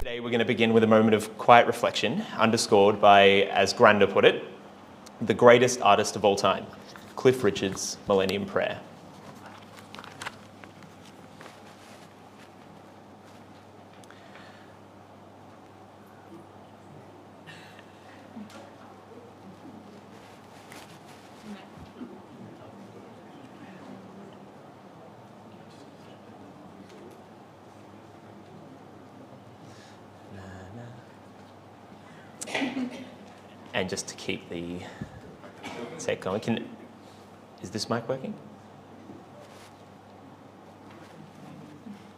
Today we're going to begin with a moment of quiet reflection, underscored by, as Granda put it, the greatest artist of all time, Cliff Richard's Millennium Prayer. And just to keep the set going, is this mic working?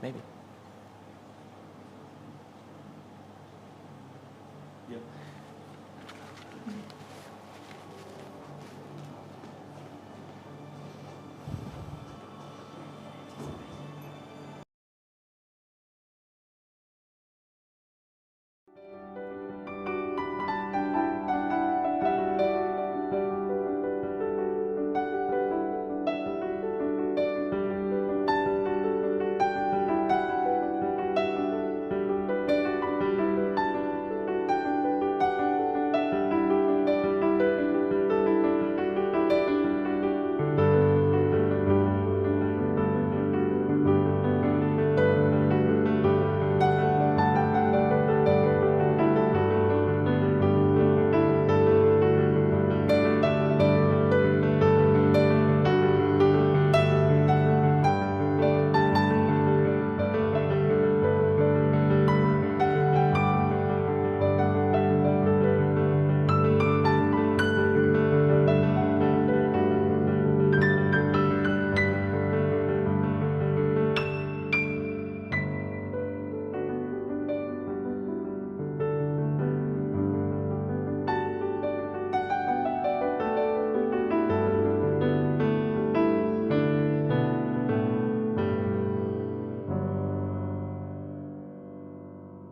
Maybe. Yep.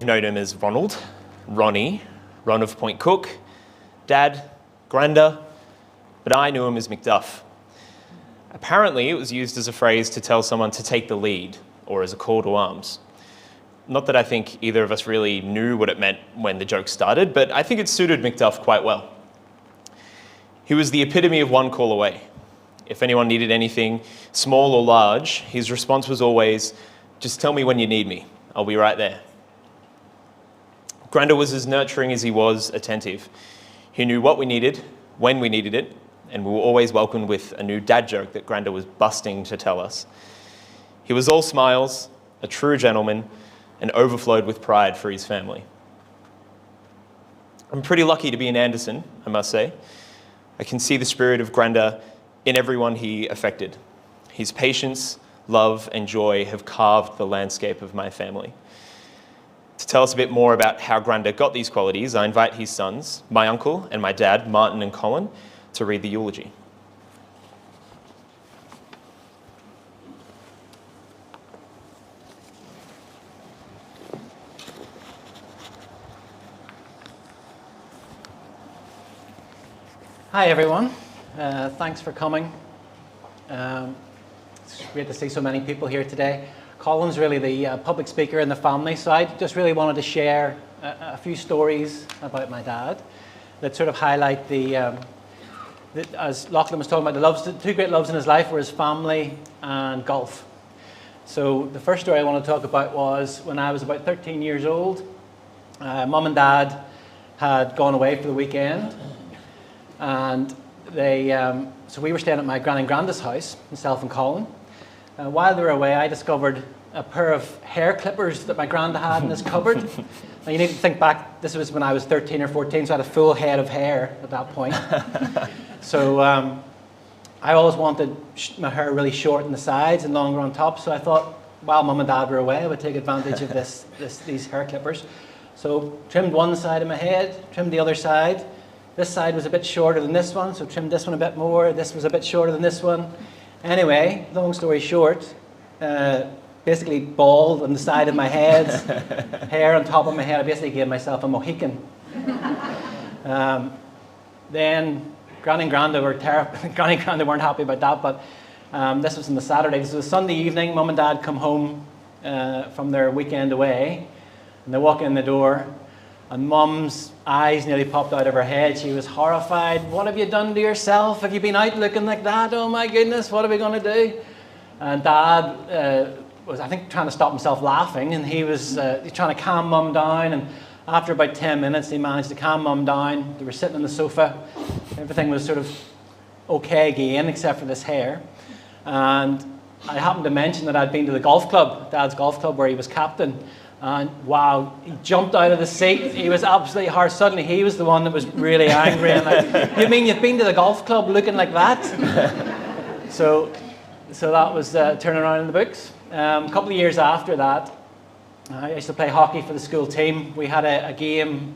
Known him as Ronald, Ronnie, Ron of Point Cook, Dad, Granda, but I knew him as Macduff. Apparently, it was used as a phrase to tell someone to take the lead, or as a call to arms. Not that I think either of us really knew what it meant when the joke started, but I think it suited Macduff quite well. He was the epitome of one call away. If anyone needed anything, small or large, his response was always, "Just tell me when you need me, I'll be right there." Granda was as nurturing as he was attentive. He knew what we needed, when we needed it, and we were always welcomed with a new dad joke that Granda was busting to tell us. He was all smiles, a true gentleman, and overflowed with pride for his family. I'm pretty lucky to be in Anderson, I must say. I can see the spirit of Granda in everyone he affected. His patience, love, and joy have carved the landscape of my family. To tell us a bit more about how Granda got these qualities, I invite his sons, my uncle and my dad, Martin and Colin, to read the eulogy. Hi everyone, thanks for coming. It's great to see so many people here today. Colin's really the public speaker in the family, so I just really wanted to share a few stories about my dad that sort of highlight as Lachlan was talking about, the two great loves in his life were his family and golf. So the first story I want to talk about was when I was about 13 years old. Mum and Dad had gone away for the weekend, and so we were staying at my Gran and Granda's house, myself and Colin. While they were away, I discovered a pair of hair clippers that my Granda had in his cupboard. Now you need to think back, this was when I was 13 or 14, so I had a full head of hair at that point. So I always wanted my hair really short on the sides and longer on top, so I thought while Mum and Dad were away, I would take advantage of these hair clippers. So trimmed one side of my head, trimmed the other side. This side was a bit shorter than this one, so trimmed this one a bit more. This was a bit shorter than this one. Anyway, long story short, basically bald on the side of my head, hair on top of my head. I basically gave myself a Mohican. Then Granny and Granda were terrible. Granny and Granda weren't happy about that, but this was on the Saturday. This was Sunday evening. Mum and Dad come home from their weekend away, And they walk in the door, and Mum's eyes nearly popped out of her head. She was horrified. "What have you done to yourself? Have you been out looking like that? Oh my goodness, what are we going to do?" And Dad was, I think, trying to stop himself laughing, and he was trying to calm Mum down. And after about 10 minutes, he managed to calm Mum down. They were sitting on the sofa. Everything was sort of okay again, except for this hair. And I happened to mention that I'd been to the golf club, Dad's golf club, where he was captain. And wow, he jumped out of the seat. He was absolutely harsh. Suddenly, he was the one that was really angry. And like, "You mean you've been to the golf club looking like that?" So that was turning around in the books. A couple of years after that, I used to play hockey for the school team. We had a game.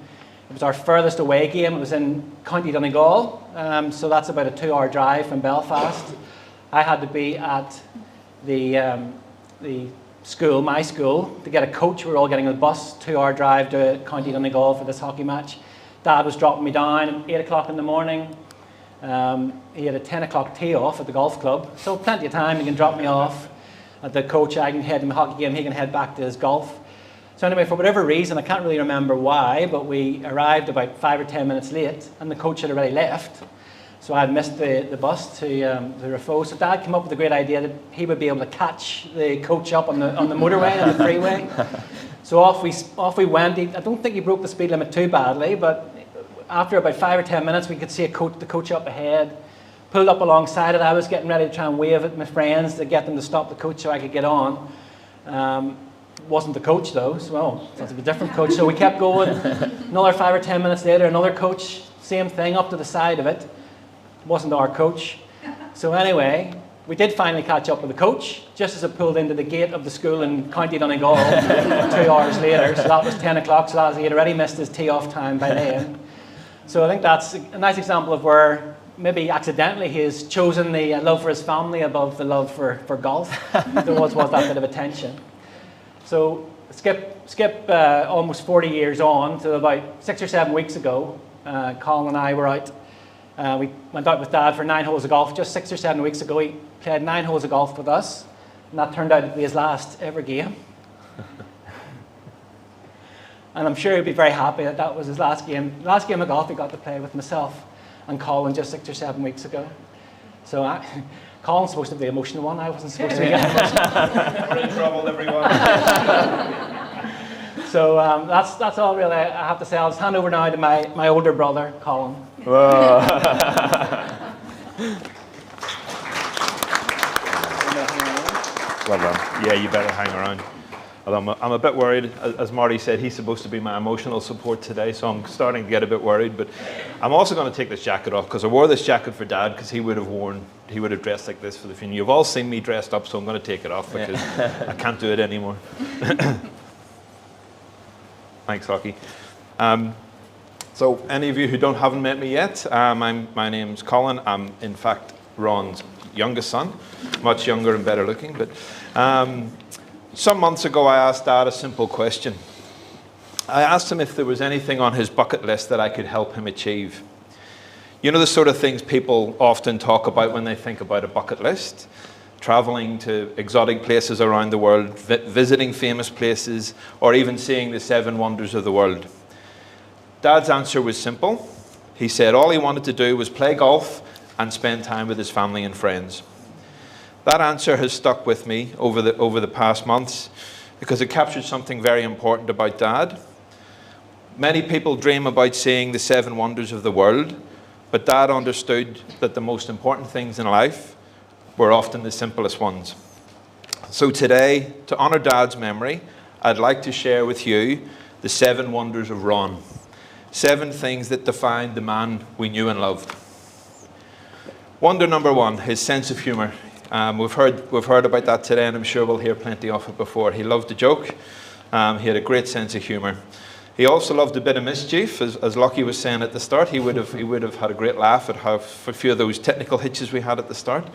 It was our furthest away game. It was in County Donegal. So that's about a 2-hour drive from Belfast. I had to be at the school, my school, to get a coach. We were all getting a bus, 2-hour drive to County Donegal for this hockey match. Dad was dropping me down at 8 o'clock in the morning. He had a 10 o'clock tee off at the golf club, so plenty of time. He can drop me off at the coach. I can head to my hockey game. He can head back to his golf. So anyway, for whatever reason, I can't really remember why, but we arrived about 5 or 10 minutes late, and the coach had already left. So I had missed the bus to Rafo. So Dad came up with a great idea that he would be able to catch the coach up on the motorway, on the freeway. So off we went. I don't think he broke the speed limit too badly, but after about 5 or 10 minutes, we could see the coach up ahead. Pulled up alongside it. I was getting ready to try and wave at my friends to get them to stop the coach so I could get on. Wasn't the coach though, so well, that's a different coach. So we kept going. Another 5 or 10 minutes later, another coach, same thing, up to the side of it. Wasn't our coach. So anyway, we did finally catch up with the coach, just as it pulled into the gate of the school in County Donegal 2 hours later. So that was 10 o'clock, so he had already missed his tee-off time by then. So I think that's a nice example of where maybe accidentally he has chosen the love for his family above the love for golf. There was that bit of a tension. So skip almost 40 years on to about 6 or 7 weeks ago. Colin and I were out. We went out with Dad for 9 holes of golf just 6 or 7 weeks ago. He played 9 holes of golf with us, and that turned out to be his last ever game. And I'm sure he'd be very happy that that was his last game of golf he got to play with myself and Colin just 6 or 7 weeks ago. So Colin's supposed to be the emotional one. I wasn't supposed to be emotional. We're in trouble, everyone. So that's all really I have to say. I'll just hand over now to my older brother, Colin. Well done. Yeah, you better hang around. Although I'm a bit worried. As Marty said, he's supposed to be my emotional support today, so I'm starting to get a bit worried. But I'm also going to take this jacket off because I wore this jacket for Dad because he would have dressed like this for the funeral. You've all seen me dressed up, so I'm going to take it off because I can't do it anymore. Thanks, Rocky. So any of you who haven't met me yet, my name's Colin. I'm in fact Ron's youngest son, much younger and better looking. But some months ago, I asked Dad a simple question. I asked him if there was anything on his bucket list that I could help him achieve. You know the sort of things people often talk about when they think about a bucket list? Traveling to exotic places around the world, visiting famous places, or even seeing the 7 wonders of the world. Dad's answer was simple. He said all he wanted to do was play golf and spend time with his family and friends. That answer has stuck with me over the past months because it captured something very important about Dad. Many people dream about seeing the 7 wonders of the world, but Dad understood that the most important things in life were often the simplest ones. So today, to honor Dad's memory, I'd like to share with you the 7 wonders of Ron. 7 things that defined the man we knew and loved. Wonder number 1, his sense of humor. We've heard about that today, and I'm sure we'll hear plenty of it before. He loved a joke. He had a great sense of humor. He also loved a bit of mischief, as Lockie was saying at the start. He would have had a great laugh at a few of those technical hitches we had at the start.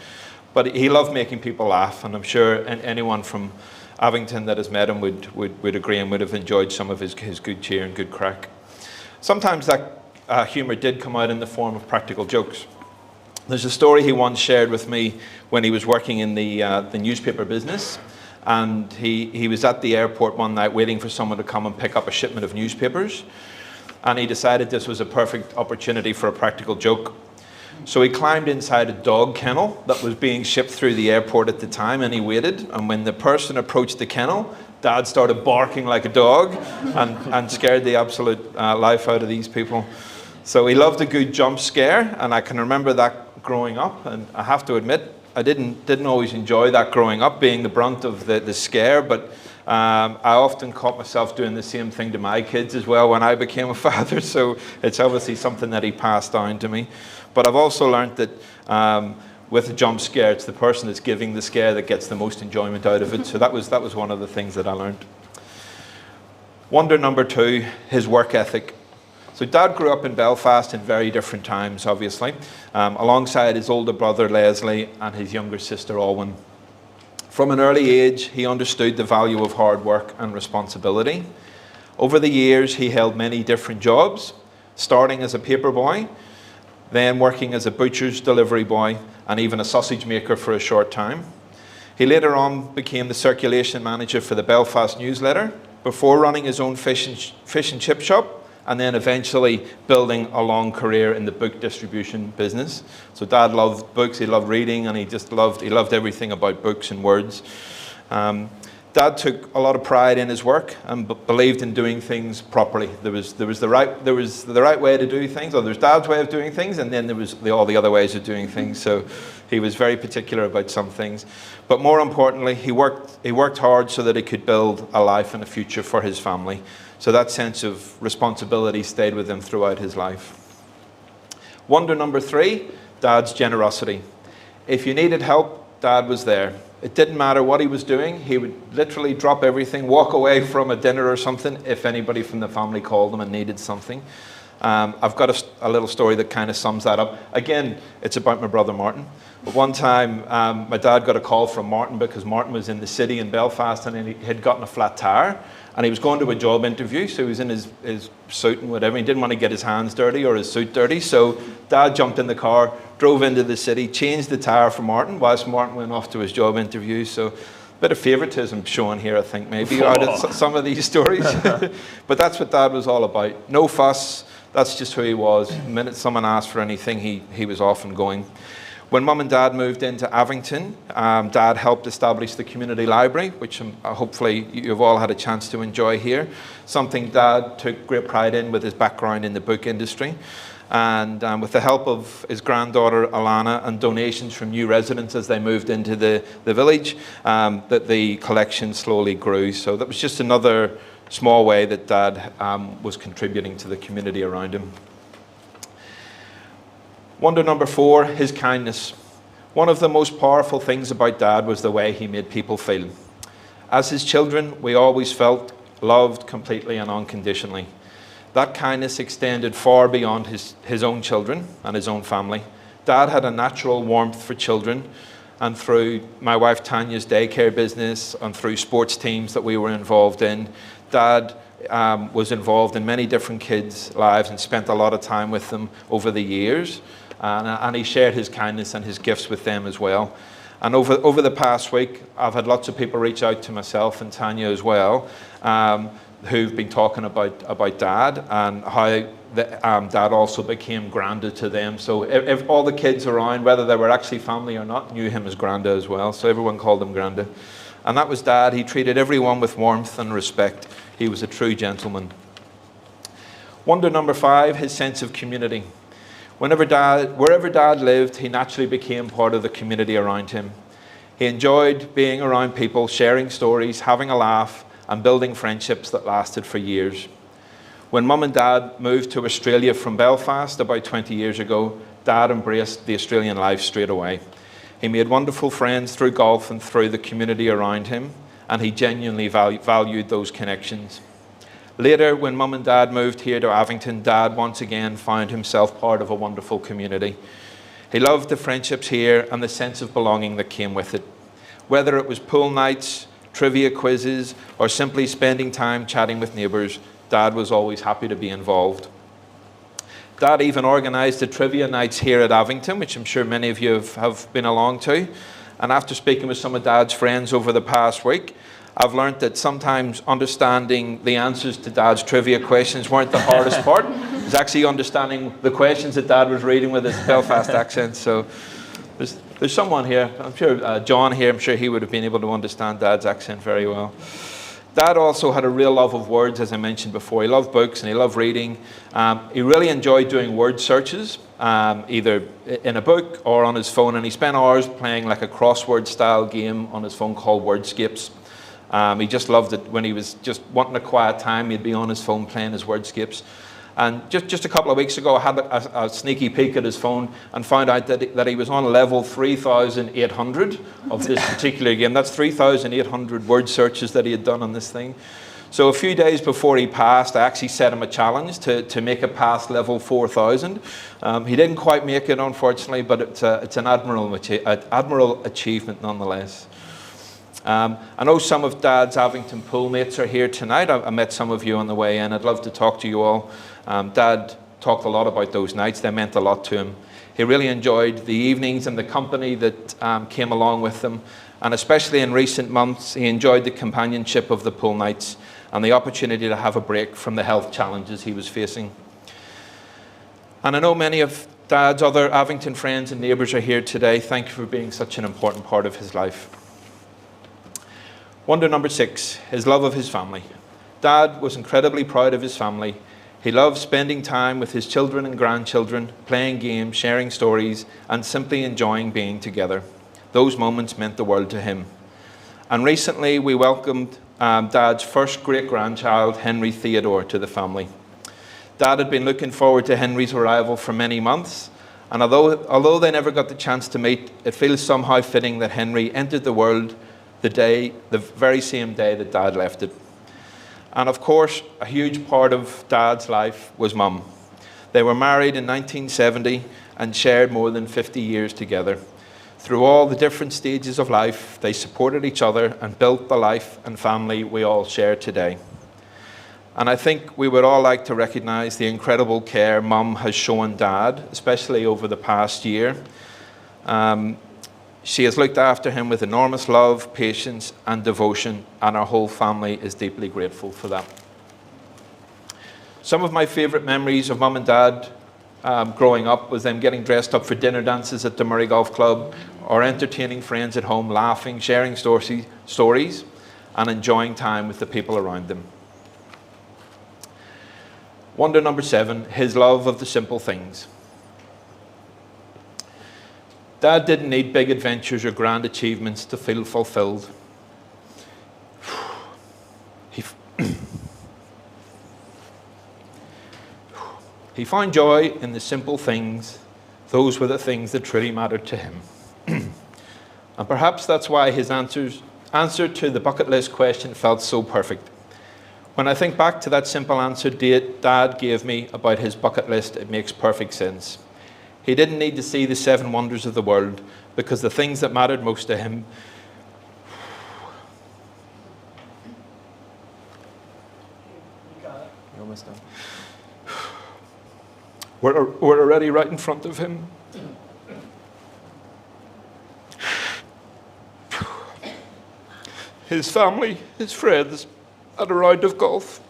But he loved making people laugh, and I'm sure anyone from Avington that has met him would agree and would have enjoyed some of his good cheer and good crack. Sometimes that humor did come out in the form of practical jokes. There's a story he once shared with me when he was working in the newspaper business. and he was at the airport one night waiting for someone to come and pick up a shipment of newspapers, and he decided this was a perfect opportunity for a practical joke. So he climbed inside a dog kennel that was being shipped through the airport at the time, and he waited, and when the person approached the kennel, Dad started barking like a dog and scared the absolute life out of these people. So he loved a good jump scare, and I can remember that growing up, and I have to admit, I didn't always enjoy that growing up, being the brunt of the scare, but I often caught myself doing the same thing to my kids as well when I became a father, so it's obviously something that he passed down to me. But I've also learned that with a jump scare, it's the person that's giving the scare that gets the most enjoyment out of it. So that was one of the things that I learned. Wonder number 2, his work ethic. So Dad grew up in Belfast in very different times, obviously, alongside his older brother Leslie and his younger sister Alwyn. From an early age, he understood the value of hard work and responsibility. Over the years, he held many different jobs, starting as a paper boy, then working as a butcher's delivery boy, and even a sausage maker for a short time. He later on became the circulation manager for the Belfast newsletter, before running his own fish and chip shop, and then eventually building a long career in the book distribution business. So Dad loved books, he loved reading, and he loved everything about books and words. Dad took a lot of pride in his work and believed in doing things properly. There was the right way to do things, or there's Dad's way of doing things, and then there was all the other ways of doing things. So he was very particular about some things. But more importantly, he worked hard so that he could build a life and a future for his family. So that sense of responsibility stayed with him throughout his life. Wonder number 3, Dad's generosity. If you needed help, Dad was there. It didn't matter what he was doing. He would literally drop everything, walk away from a dinner or something if anybody from the family called him and needed something. I've got a little story that kind of sums that up. Again, it's about my brother Martin. But one time, my dad got a call from Martin because Martin was in the city in Belfast and he had gotten a flat tire. And he was going to a job interview, so he was in his suit and whatever. He didn't want to get his hands dirty or his suit dirty. So Dad jumped in the car, drove into the city, changed the tire for Martin, whilst Martin went off to his job interview. So a bit of favoritism shown here, I think, maybe, out of some of these stories. But that's what Dad was all about. No fuss. That's just who he was. The minute someone asked for anything, he was off and going. When Mum and Dad moved into Avington, Dad helped establish the community library, which hopefully you've all had a chance to enjoy here. Something Dad took great pride in with his background in the book industry. And with the help of his granddaughter Alana and donations from new residents as they moved into the village, that the collection slowly grew. So that was just another small way that Dad was contributing to the community around him. Wonder number 4, his kindness. One of the most powerful things about Dad was the way he made people feel. As his children, we always felt loved completely and unconditionally. That kindness extended far beyond his own children and his own family. Dad had a natural warmth for children, and through my wife Tanya's daycare business and through sports teams that we were involved in, Dad was involved in many different kids' lives and spent a lot of time with them over the years. And he shared his kindness and his gifts with them as well. And over the past week, I've had lots of people reach out to myself and Tanya as well, who've been talking about Dad and how Dad also became Granda to them. So if all the kids around, whether they were actually family or not, knew him as Granda as well. So everyone called him Granda. And that was Dad. He treated everyone with warmth and respect. He was a true gentleman. Wonder number 5, his sense of community. Wherever Dad lived, he naturally became part of the community around him. He enjoyed being around people, sharing stories, having a laugh, and building friendships that lasted for years. When Mum and Dad moved to Australia from Belfast about 20 years ago, Dad embraced the Australian life straight away. He made wonderful friends through golf and through the community around him, and he genuinely valued those connections. Later, when Mum and Dad moved here to Avington, Dad once again found himself part of a wonderful community. He loved the friendships here and the sense of belonging that came with it. Whether it was pool nights, trivia quizzes, or simply spending time chatting with neighbours, Dad was always happy to be involved. Dad even organised the trivia nights here at Avington, which I'm sure many of you have been along to. And after speaking with some of Dad's friends over the past week, I've learned that sometimes understanding the answers to Dad's trivia questions weren't the hardest part. It was actually understanding the questions that Dad was reading with his Belfast accent. So there's someone here, I'm sure John here, I'm sure he would have been able to understand Dad's accent very well. Dad also had a real love of words, as I mentioned before. He loved books and he loved reading. He really enjoyed doing word searches, either in a book or on his phone, and he spent hours playing like a crossword style game on his phone called Wordscapes. He just loved it. When he was just wanting a quiet time, he'd be on his phone playing his Wordscapes. And just a couple of weeks ago, I had a sneaky peek at his phone and found out that he was on level 3,800 of this particular game. That's 3,800 word searches that he had done on this thing. So a few days before he passed, I actually set him a challenge to make it past level 4,000. He didn't quite make it, unfortunately, but it's an admirable achievement nonetheless. I know some of Dad's Avington pool mates are here tonight. I met some of you on the way in. I'd love to talk to you all. Dad talked a lot about those nights. They meant a lot to him. He really enjoyed the evenings and the company that came along with them. And especially in recent months, he enjoyed the companionship of the pool nights and the opportunity to have a break from the health challenges he was facing. And I know many of Dad's other Avington friends and neighbours are here today. Thank you for being such an important part of his life. Wonder number 6, his love of his family. Dad was incredibly proud of his family. He loved spending time with his children and grandchildren, playing games, sharing stories, and simply enjoying being together. Those moments meant the world to him. And recently we welcomed Dad's first great-grandchild, Henry Theodore, to the family. Dad had been looking forward to Henry's arrival for many months, and although they never got the chance to meet, it feels somehow fitting that Henry entered the world the very same day that Dad left it. And of course, a huge part of Dad's life was Mum. They were married in 1970 and shared more than 50 years together. Through all the different stages of life, they supported each other and built the life and family we all share today. And I think we would all like to recognize the incredible care Mum has shown Dad, especially over the past year. She has looked after him with enormous love, patience, and devotion, and our whole family is deeply grateful for that. Some of my favourite memories of Mum and Dad growing up was them getting dressed up for dinner dances at the Murray Golf Club, or entertaining friends at home, laughing, sharing stories, and enjoying time with the people around them. Wonder number 7, his love of the simple things. Dad didn't need big adventures or grand achievements to feel fulfilled. He found joy in the simple things. Those were the things that truly mattered to him. And perhaps that's why his answer to the bucket list question felt so perfect. When I think back to that simple answer Dad gave me about his bucket list, it makes perfect sense. He didn't need to see the 7 wonders of the world, because the things that mattered most to him You're almost done. were already right in front of him. His family, his friends, and a round of golf.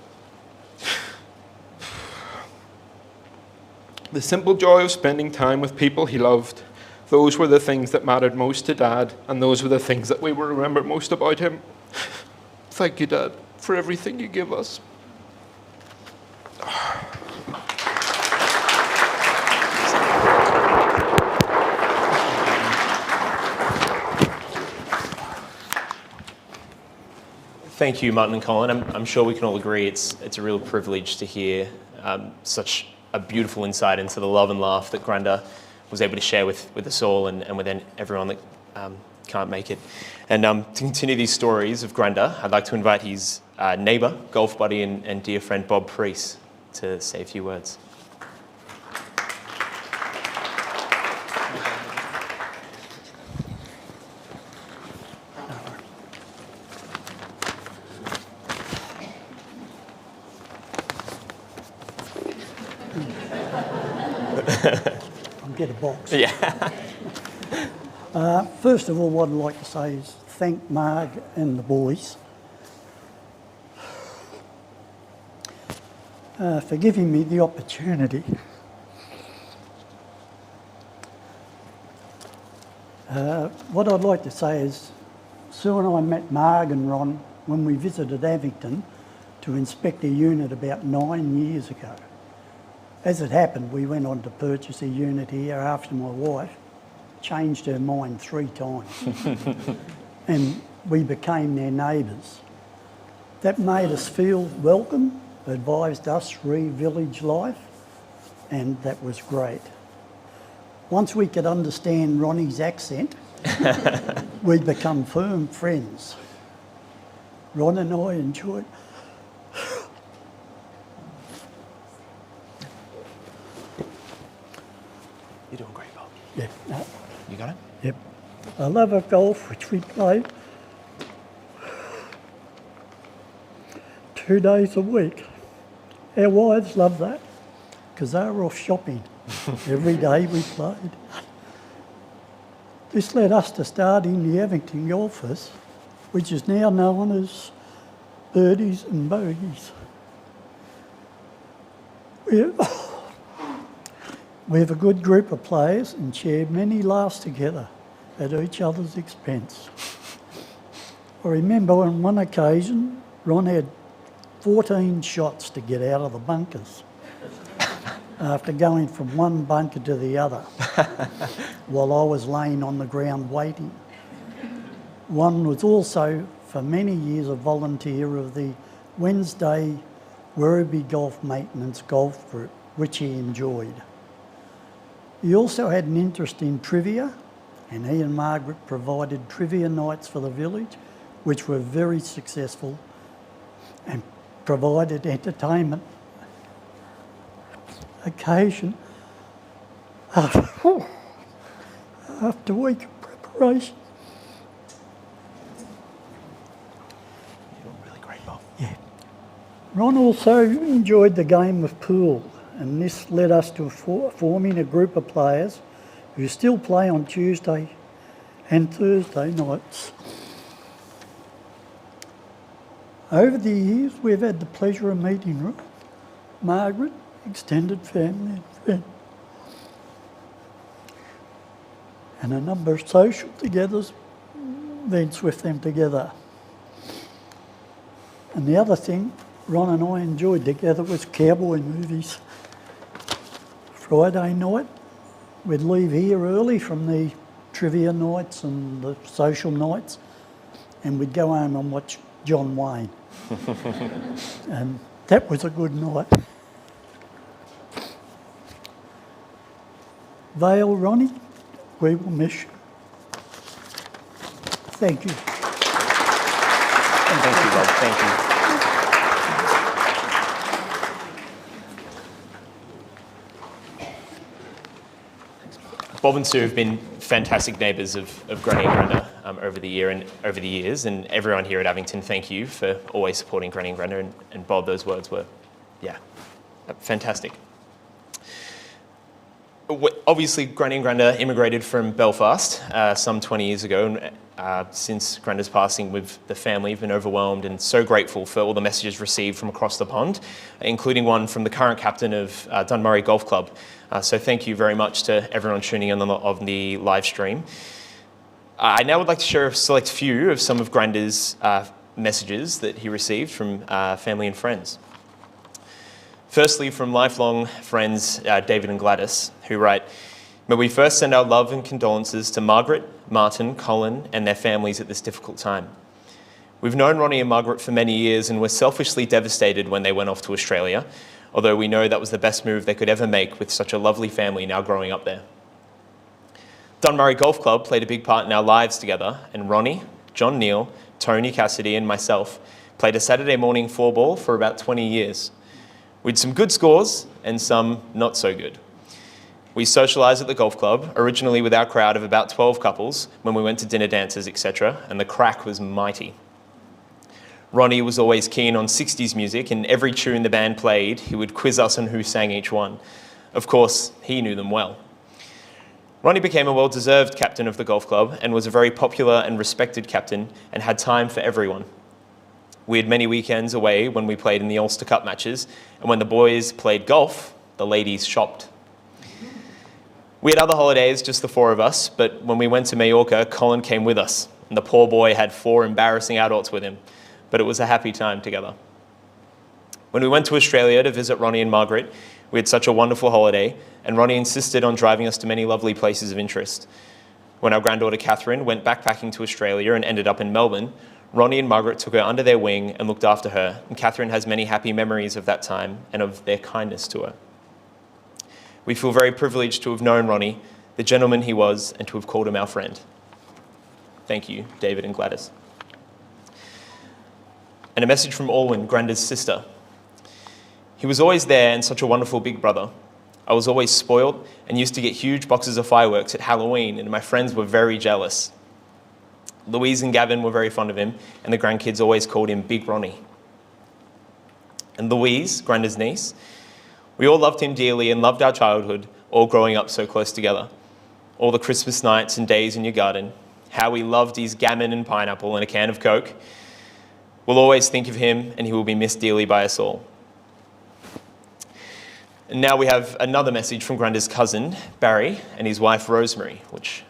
The simple joy of spending time with people he loved. Those were the things that mattered most to Dad, and those were the things that we will remember most about him. Thank you, Dad, for everything you give us. Thank you, Martin and Colin. I'm sure we can all agree it's a real privilege to hear such a beautiful insight into the love and laugh that Granda was able to share with us all and with everyone that can't make it. And to continue these stories of Granda, I'd like to invite his neighbour, golf buddy and dear friend Bob Preece to say a few words. I'll get a box. Yeah. First of all, what I'd like to say is thank Marg and the boys for giving me the opportunity what I'd like to say is Sue and I met Marg and Ron when we visited Avington to inspect a unit about 9 years ago. As it happened, we went on to purchase a unit here after my wife changed her mind 3 times and we became their neighbours. That made us feel welcome, advised us re-village life, and that was great. Once we could understand Ronnie's accent, we'd become firm friends. Ron and I enjoyed You're doing great, Bob. yeah, no, You got it? yep. I love our golf, which we play 2 days a week. Our wives love that because they were off shopping. Every day we played. This led us to starting the Avington Golfers, which is now known as Birdies and Bogies. We have a good group of players and share many laughs together at each other's expense. I remember on one occasion, Ron had 14 shots to get out of the bunkers after going from one bunker to the other while I was laying on the ground waiting. One was also for many years a volunteer of the Wednesday Werribee Golf Maintenance Golf Group, which he enjoyed. He also had an interest in trivia, and he and Margaret provided trivia nights for the village, which were very successful and provided entertainment occasion after a week of preparation. You're doing really great, Bob. Yeah. Ron also enjoyed the game of pool, and this led us to forming a group of players who still play on Tuesday and Thursday nights. Over the years, we've had the pleasure of meeting Ron, Margaret, extended family and friends, and a number of social events with them together. And the other thing Ron and I enjoyed together was cowboy movies. Friday night, we'd leave here early from the trivia nights and the social nights, and we'd go home and watch John Wayne. And that was a good night. Vale, Ronnie, we will miss you. Thank you. Thank you, Bob. Thank you. Bob and Sue have been fantastic neighbours of Granny and Granda over the years, and everyone here at Avington, thank you for always supporting Granny and Granda. And Bob, those words were, yeah, fantastic. Obviously, Granny and Granda immigrated from Belfast some 20 years ago, and since Granda's passing, the family have been overwhelmed and so grateful for all the messages received from across the pond, including one from the current captain of Dunmurry Golf Club. So thank you very much to everyone tuning in on the live stream. I now would like to share a select few of some of Granda's messages that he received from family and friends. Firstly, from lifelong friends David and Gladys, who write, "May we first send our love and condolences to Margaret, Martin, Colin, and their families at this difficult time. We've known Ronnie and Margaret for many years and were selfishly devastated when they went off to Australia, although we know that was the best move they could ever make with such a lovely family now growing up there. Dunmurry Golf Club played a big part in our lives together, and Ronnie, John Neal, Tony Cassidy, and myself played a Saturday morning 4-ball for about 20 years. We'd some good scores and some not so good. We socialised at the golf club, originally with our crowd of about 12 couples when we went to dinner dances, etc., and the crack was mighty. Ronnie was always keen on 60s music, and every tune the band played, he would quiz us on who sang each one. Of course, he knew them well. Ronnie became a well-deserved captain of the golf club and was a very popular and respected captain and had time for everyone. We had many weekends away when we played in the Ulster Cup matches, and when the boys played golf, the ladies shopped. We had other holidays, just the four of us, but when we went to Mallorca, Colin came with us, and the poor boy had 4 embarrassing adults with him, but it was a happy time together. When we went to Australia to visit Ronnie and Margaret, we had such a wonderful holiday, and Ronnie insisted on driving us to many lovely places of interest. When our granddaughter Catherine went backpacking to Australia and ended up in Melbourne, Ronnie and Margaret took her under their wing and looked after her, and Catherine has many happy memories of that time and of their kindness to her. We feel very privileged to have known Ronnie, the gentleman he was, and to have called him our friend. Thank you, David and Gladys. And a message from Alwyn, Granda's sister. He was always there and such a wonderful big brother. I was always spoiled and used to get huge boxes of fireworks at Halloween, and my friends were very jealous. Louise and Gavin were very fond of him, and the grandkids always called him Big Ronnie. And Louise, Granda's niece, we all loved him dearly and loved our childhood, all growing up so close together. All the Christmas nights and days in your garden, how we loved his gammon and pineapple and a can of Coke. We'll always think of him, and he will be missed dearly by us all. And now we have another message from Granda's cousin, Barry, and his wife, Rosemary, which...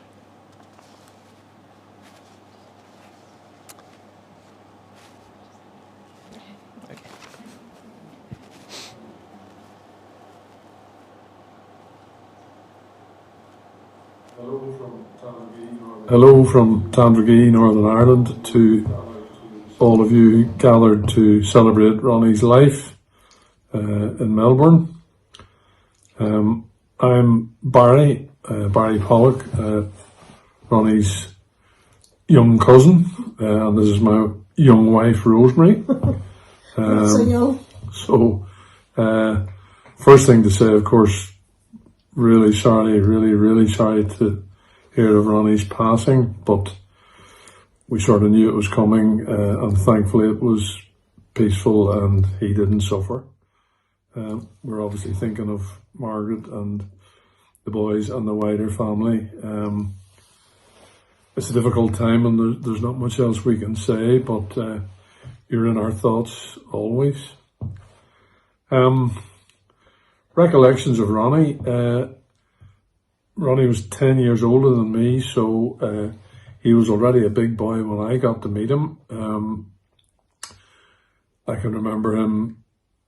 Hello from Tandragee, Northern Ireland, to all of you gathered to celebrate Ronnie's life in Melbourne. I'm Barry Pollock, Ronnie's young cousin, and this is my young wife, Rosemary. So, first thing to say, of course, really sorry to hear of Ronnie's passing, but we sort of knew it was coming, and thankfully it was peaceful and he didn't suffer. We're obviously thinking of Margaret and the boys and the wider family. It's a difficult time and there's not much else we can say, but you're in our thoughts always. Recollections of Ronnie. Ronnie was 10 years older than me, so he was already a big boy when I got to meet him. I can remember him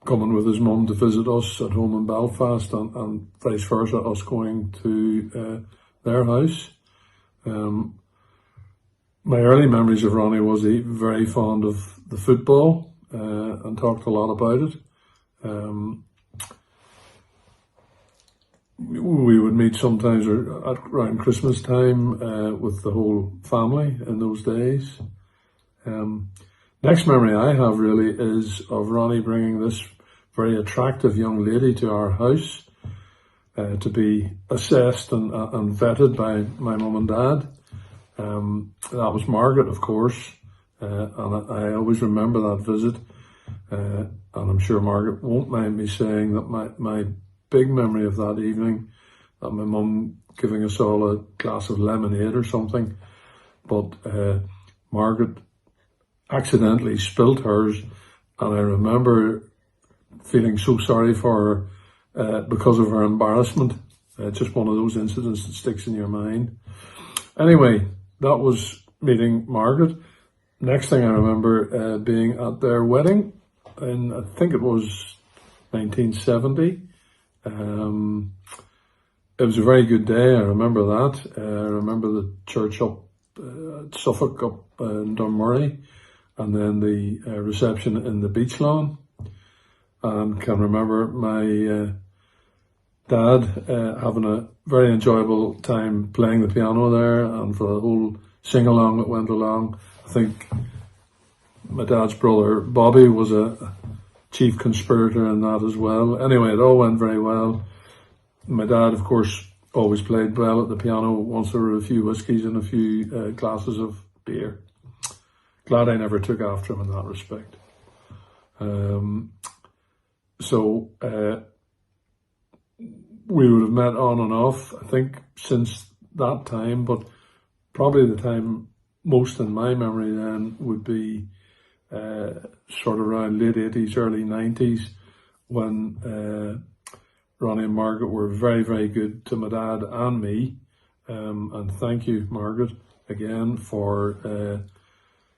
coming with his mum to visit us at home in Belfast, and vice versa, us going to their house. My early memories of Ronnie was he very fond of the football and talked a lot about it. We would meet sometimes around Christmas time with the whole family in those days. Next memory I have really is of Ronnie bringing this very attractive young lady to our house to be assessed and vetted by my mum and dad. That was Margaret, of course, and I always remember that visit, and I'm sure Margaret won't mind me saying that my big memory of that evening, that my mum giving us all a glass of lemonade or something, but Margaret accidentally spilt hers, and I remember feeling so sorry for her because of her embarrassment. Just one of those incidents that sticks in your mind. Anyway, that was meeting Margaret. Next thing I remember being at their wedding, and I think it was 1970. It was a very good day, I remember that. I remember the church up at Suffolk, up in Dunmurry, and then the reception in the beach lawn. And can remember my dad having a very enjoyable time playing the piano there, and for the whole sing-along that went along. I think my dad's brother Bobby was a chief conspirator in that as well. Anyway, it all went very well. My dad, of course, always played well at the piano once there were a few whiskies and a few glasses of beer. Glad I never took after him in that respect. We would have met on and off, I think, since that time, but probably the time most in my memory then would be sort of around late 80s, early 90s, when Ronnie and Margaret were very, very good to my dad and me. And thank you, Margaret, again for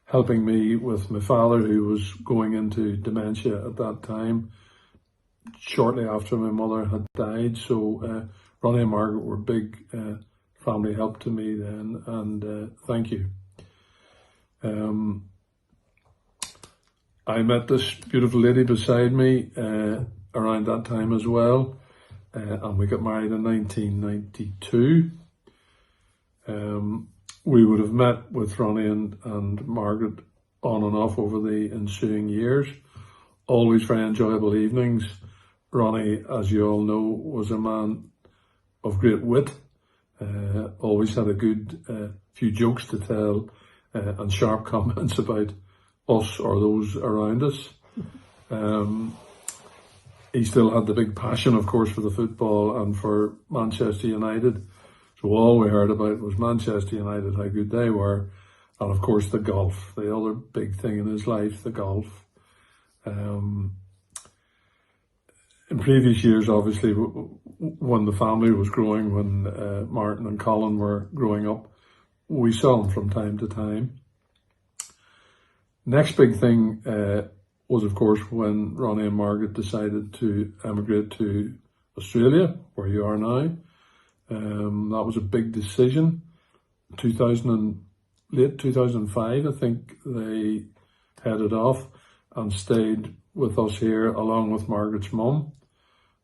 helping me with my father, who was going into dementia at that time, shortly after my mother had died. So Ronnie and Margaret were big family help to me then, and thank you. I met this beautiful lady beside me around that time as well, and we got married in 1992. We would have met with Ronnie and Margaret on and off over the ensuing years. Always very enjoyable evenings. Ronnie, as you all know, was a man of great wit. Always had a good few jokes to tell and sharp comments about us or those around us. He still had the big passion, of course, for the football and for Manchester United. So all we heard about was Manchester United, how good they were, and of course the golf, the other big thing in his life, the golf. In previous years, obviously, when the family was growing, when Martin and Colin were growing up, we saw him from time to time. Next big thing was, of course, when Ronnie and Margaret decided to emigrate to Australia, where you are now. That was a big decision. Late 2005, I think they headed off and stayed with us here along with Margaret's mum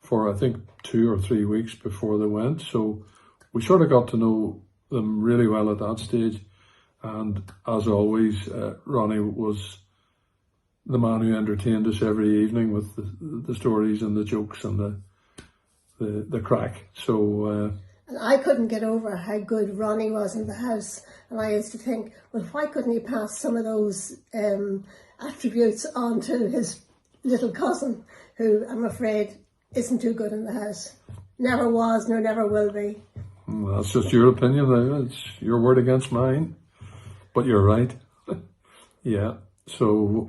for, I think, 2 or 3 weeks before they went. So we sort of got to know them really well at that stage. And as always, Ronnie was the man who entertained us every evening with the stories and the jokes and the crack. So and I couldn't get over how good Ronnie was in the house. And I used to think, well, why couldn't he pass some of those attributes on to his little cousin, who I'm afraid isn't too good in the house. Never was, nor never will be. Well, that's just your opinion. It's your word against mine. But you're right. Yeah. So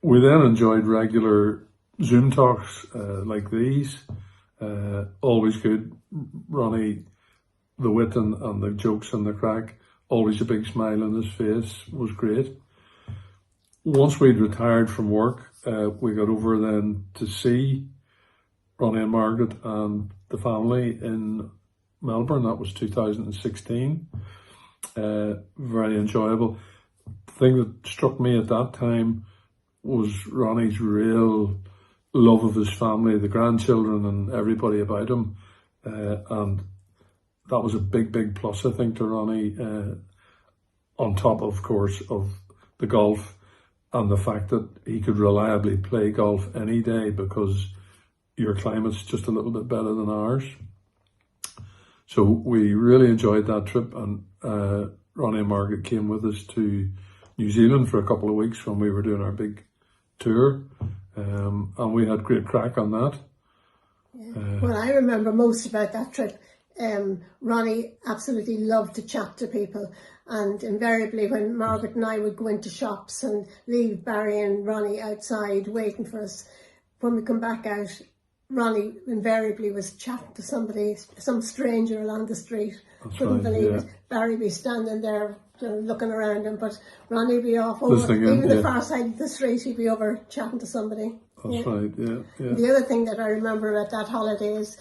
we then enjoyed regular Zoom talks like these. Always good. Ronnie, the wit and the jokes and the crack, always a big smile on his face, was great. Once we'd retired from work, we got over then to see Ronnie and Margaret and the family in Melbourne. That was 2016. Very enjoyable. The thing that struck me at that time was Ronnie's real love of his family, the grandchildren and everybody about him. And that was a big, big plus, I think, to Ronnie, on top, of course, of the golf and the fact that he could reliably play golf any day because your climate's just a little bit better than ours. So we really enjoyed that trip, and Ronnie and Margaret came with us to New Zealand for a couple of weeks when we were doing our big tour, and we had great crack on that. Well, I remember most about that trip. Ronnie absolutely loved to chat to people, and invariably when Margaret and I would go into shops and leave Barry and Ronnie outside waiting for us, when we come back out, Ronnie invariably was chatting to somebody, some stranger along the street. That's Couldn't right, believe yeah. it. Barry be standing there, you know, looking around him, but Ronnie be off over, Listening in, even the yeah. far side of the street, he'd be over chatting to somebody. That's right, yeah. The other thing that I remember about that holiday is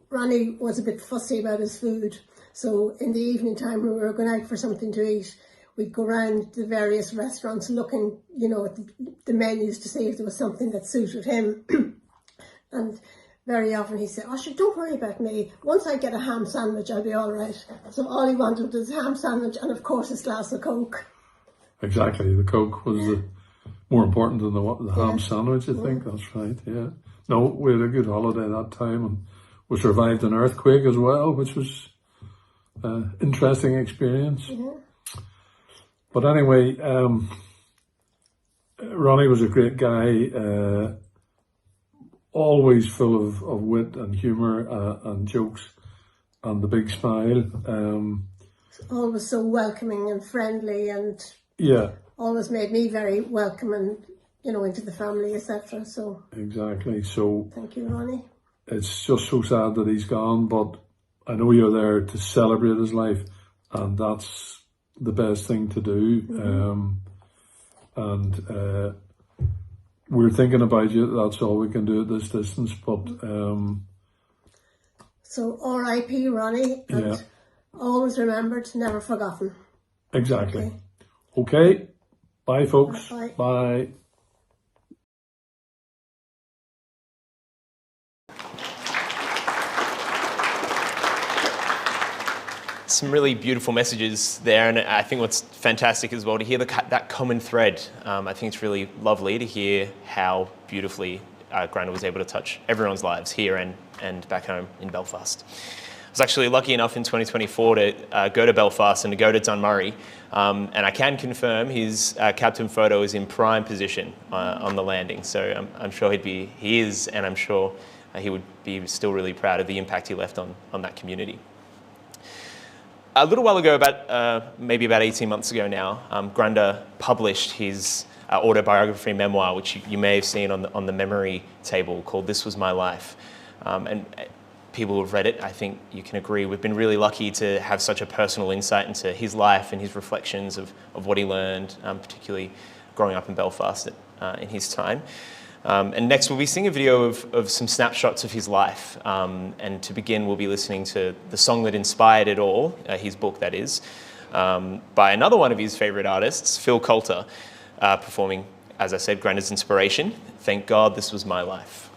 Ronnie was a bit fussy about his food. So in the evening time when we were going out for something to eat, we'd go around the various restaurants looking, you know, at the menus to see if there was something that suited him. And very often he said, "Oh, sure, don't worry about me. Once I get a ham sandwich, I'll be all right." So all he wanted was a ham sandwich and, of course, his glass of Coke. Exactly, the Coke was more important than the ham sandwich, I think. That's right, yeah. No, we had a good holiday that time, and we survived an earthquake as well, which was an interesting experience. Yeah. But anyway, Ronnie was a great guy, always full of wit and humour and jokes. and the big smile. Always so welcoming and friendly, and Yeah, always made me very welcome and, you know, into the family, etc. So exactly. So thank you, Ronnie. it's just so sad that he's gone, but I know you're there to celebrate his life, and that's the best thing to do. And we're thinking about you. That's all we can do at this distance. But So R.I.P. Ronnie, and yeah, always remembered, never forgotten. exactly. Okay. Okay. Bye, folks. Bye. Bye. Some really beautiful messages there, and I think what's fantastic as well to hear that common thread. I think it's really lovely to hear how beautifully Granda was able to touch everyone's lives here and back home in Belfast. I was actually lucky enough in 2024 to go to Belfast and to go to Dunmurray, and I can confirm his captain photo is in prime position on the landing. So I'm sure he is, and I'm sure he would be still really proud of the impact he left on that community. A little while ago, maybe about 18 months ago now, Granda published his autobiography memoir, which you may have seen on the memory table, called This Was My Life. And people who have read it, I think you can agree, we've been really lucky to have such a personal insight into his life and his reflections of what he learned, particularly growing up in Belfast in his time. And next we'll be seeing a video of some snapshots of his life. And to begin, we'll be listening to the song that inspired it all, his book that is, by another one of his favourite artists, Phil Coulter, performing, as I said, Granda's inspiration, Thank God This Was My Life.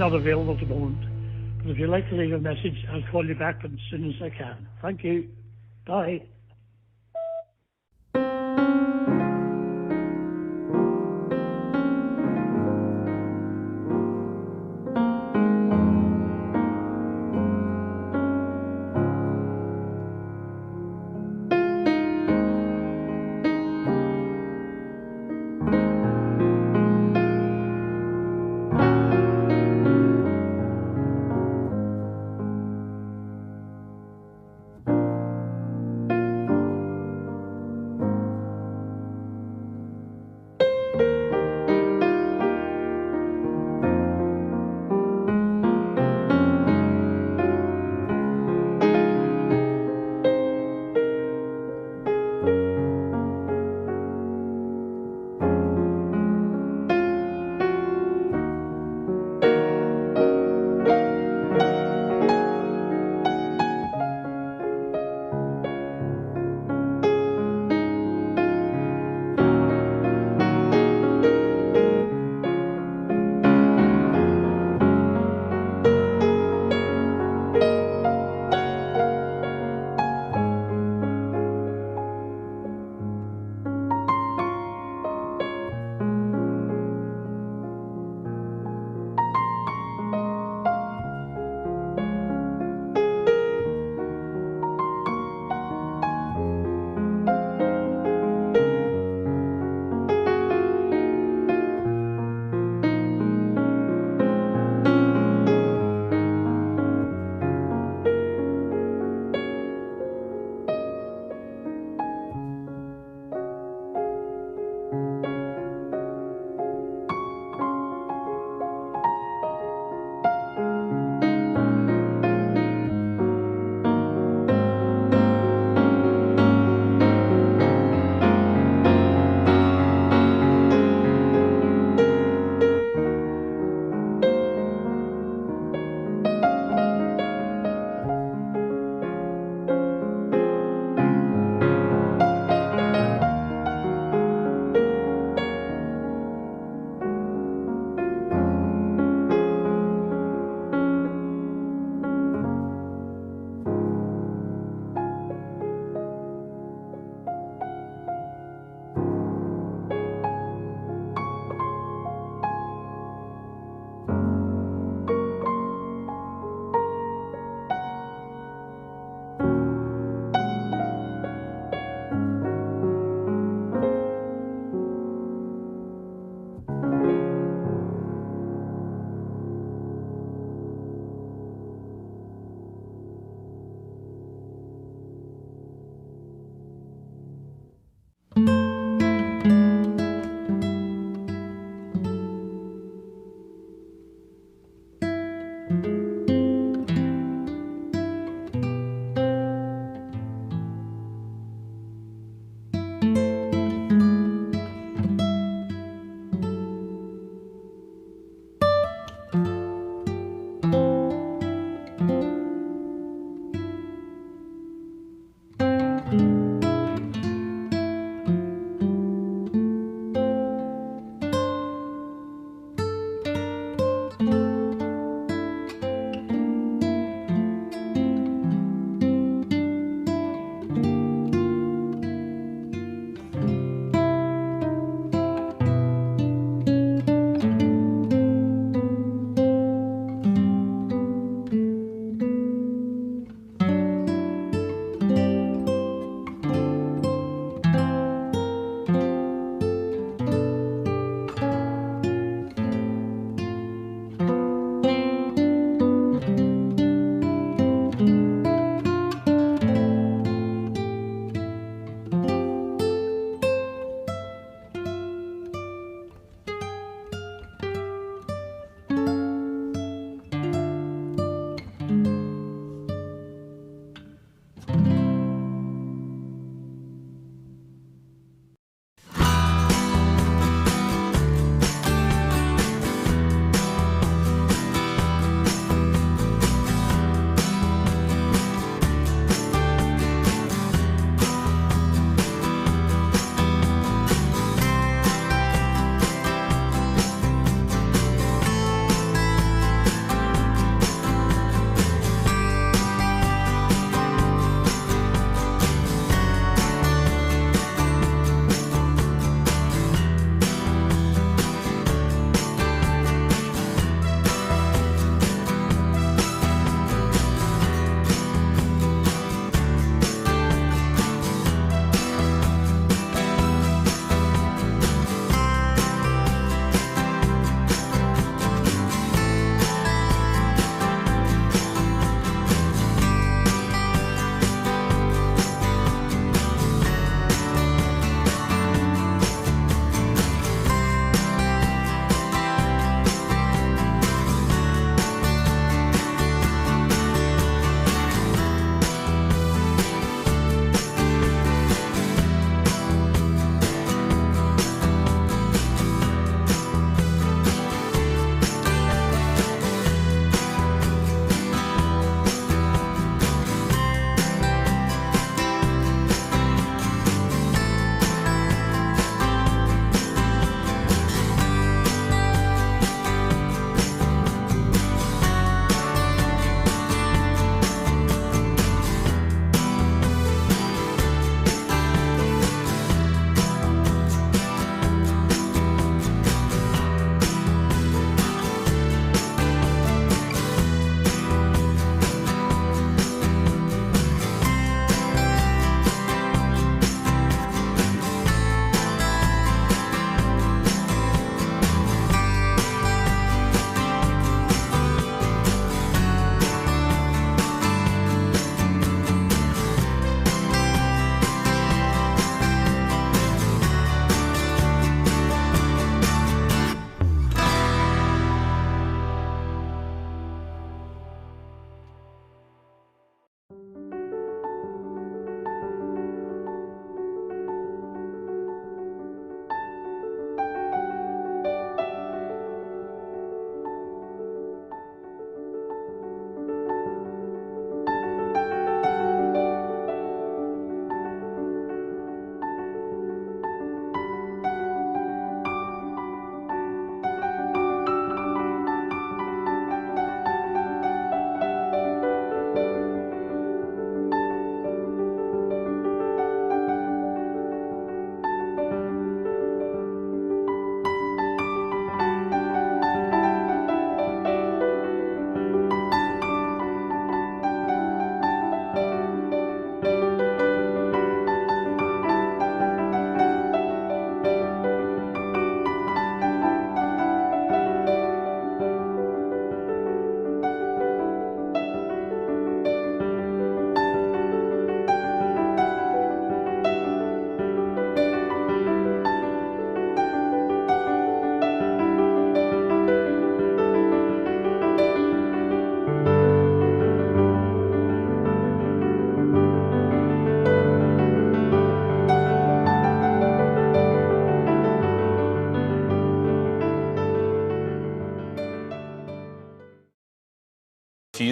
not available at the moment. But if you'd like to leave a message, I'll call you back as soon as I can. Thank you. Bye.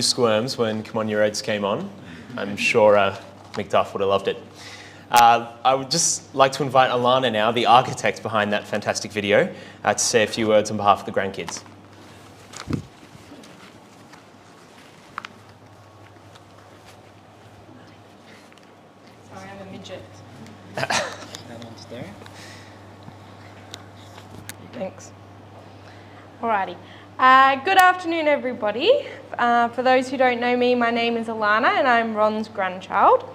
squirms when Come On Your Reds came on. I'm sure Macduff would have loved it. I would just like to invite Alana now, the architect behind that fantastic video, to say a few words on behalf of the grandkids. Sorry, I'm a midget. That one's there. Thanks. Alrighty. Good afternoon, everybody. For those who don't know me, my name is Alana and I'm Ron's grandchild.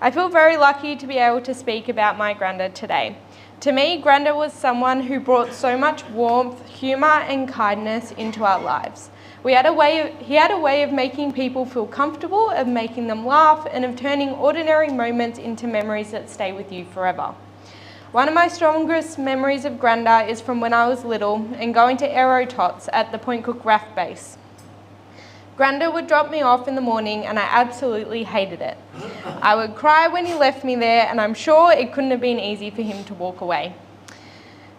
I feel very lucky to be able to speak about my granddad today. To me, Granda was someone who brought so much warmth, humour and kindness into our lives. He had a way of making people feel comfortable, of making them laugh and of turning ordinary moments into memories that stay with you forever. One of my strongest memories of Granda is from when I was little and going to Aero Tots at the Point Cook RAF base. Granda would drop me off in the morning and I absolutely hated it. I would cry when he left me there and I'm sure it couldn't have been easy for him to walk away.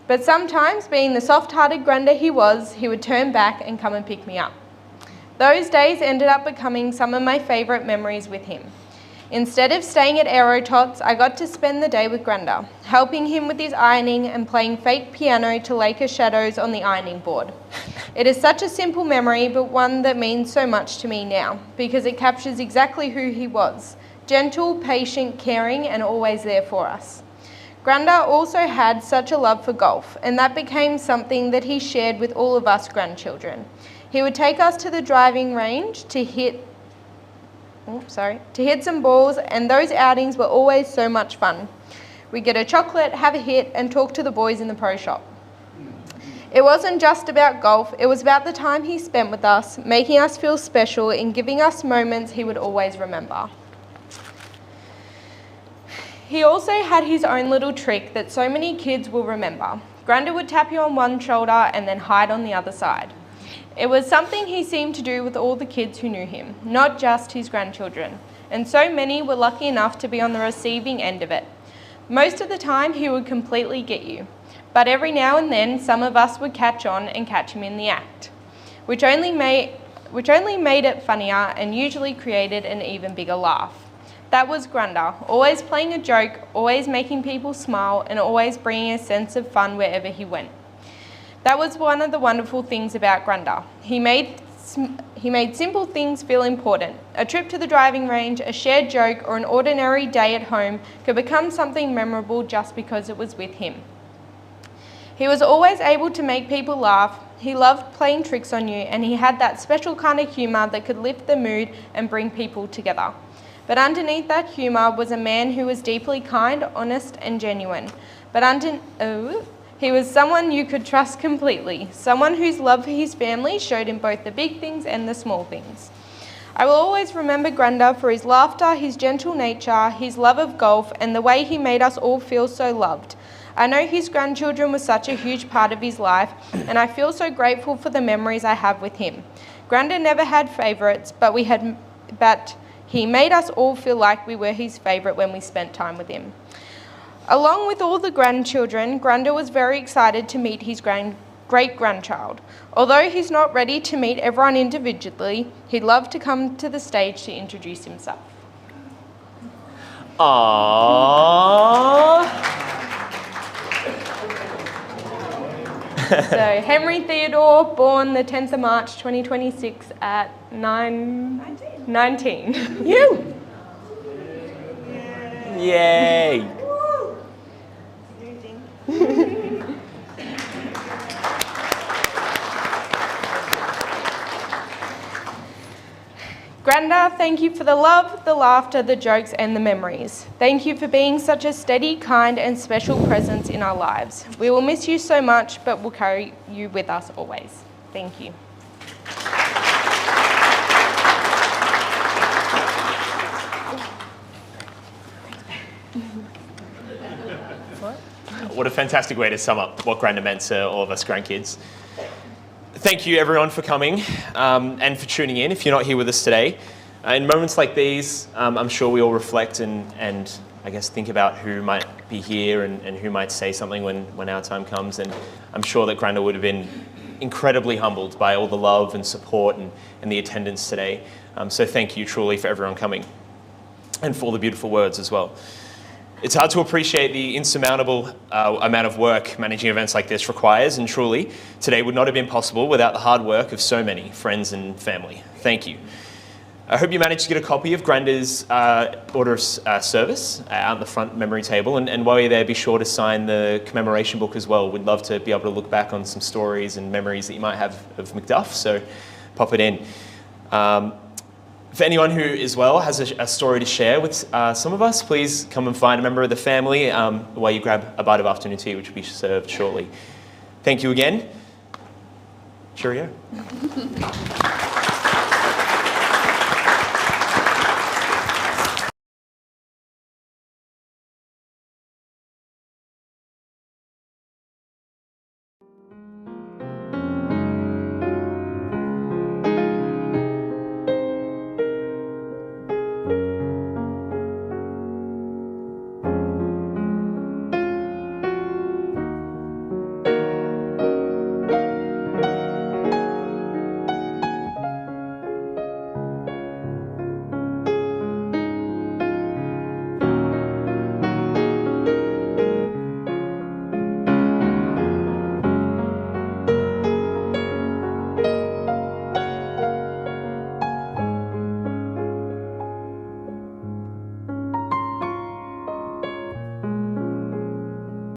But sometimes, being the soft-hearted Granda he was, he would turn back and come and pick me up. Those days ended up becoming some of my favourite memories with him. Instead of staying at Aero Tots, I got to spend the day with Granda, helping him with his ironing and playing fake piano to lacquer shadows on the ironing board. It is such a simple memory, but one that means so much to me now, because it captures exactly who he was: gentle, patient, caring, and always there for us. Granda also had such a love for golf, and that became something that he shared with all of us grandchildren. He would take us to the driving range to hit some balls, and those outings were always so much fun. We'd get a chocolate, have a hit, and talk to the boys in the pro shop. It wasn't just about golf, it was about the time he spent with us, making us feel special and giving us moments he would always remember. He also had his own little trick that so many kids will remember. Granda would tap you on one shoulder and then hide on the other side. It was something he seemed to do with all the kids who knew him, not just his grandchildren, and so many were lucky enough to be on the receiving end of it. Most of the time he would completely get you, but every now and then some of us would catch on and catch him in the act, which only made it funnier and usually created an even bigger laugh. That was Granda, always playing a joke, always making people smile, and always bringing a sense of fun wherever he went. That was one of the wonderful things about Granda. He made simple things feel important. A trip to the driving range, a shared joke, or an ordinary day at home could become something memorable just because it was with him. He was always able to make people laugh. He loved playing tricks on you, and he had that special kind of humour that could lift the mood and bring people together. But underneath that humour was a man who was deeply kind, honest, and genuine. He was someone you could trust completely, someone whose love for his family showed in both the big things and the small things. I will always remember Granda for his laughter, his gentle nature, his love of golf, and the way he made us all feel so loved. I know his grandchildren were such a huge part of his life, and I feel so grateful for the memories I have with him. Granda never had favourites, but he made us all feel like we were his favourite when we spent time with him. Along with all the grandchildren, Granda was very excited to meet his great-grandchild. Although he's not ready to meet everyone individually, he'd love to come to the stage to introduce himself. Aww. So, Henry Theodore, born the 10th of March 2026 at 19. You! Yay! Granda, thank you for the love, the laughter, the jokes and the memories. Thank you for being such a steady, kind and special presence in our lives. We will miss you so much, but we'll carry you with us always. Thank you. What a fantastic way to sum up what Granda meant to all of us grandkids. Thank you everyone for coming and for tuning in if you're not here with us today. In moments like these, I'm sure we all reflect and I guess think about who might be here and who might say something when our time comes. And I'm sure that Granda would have been incredibly humbled by all the love and support and the attendance today. So thank you truly for everyone coming and for all the beautiful words as well. It's hard to appreciate the insurmountable amount of work managing events like this requires, and truly, today would not have been possible without the hard work of so many friends and family. Thank you. I hope you managed to get a copy of Granda's order of service out in the front memory table, and while you're there, be sure to sign the commemoration book as well. We'd love to be able to look back on some stories and memories that you might have of Macduff, so pop it in. For anyone who, as well, has a story to share with some of us, please come and find a member of the family while you grab a bite of afternoon tea, which will be served shortly. Thank you again. Cheerio.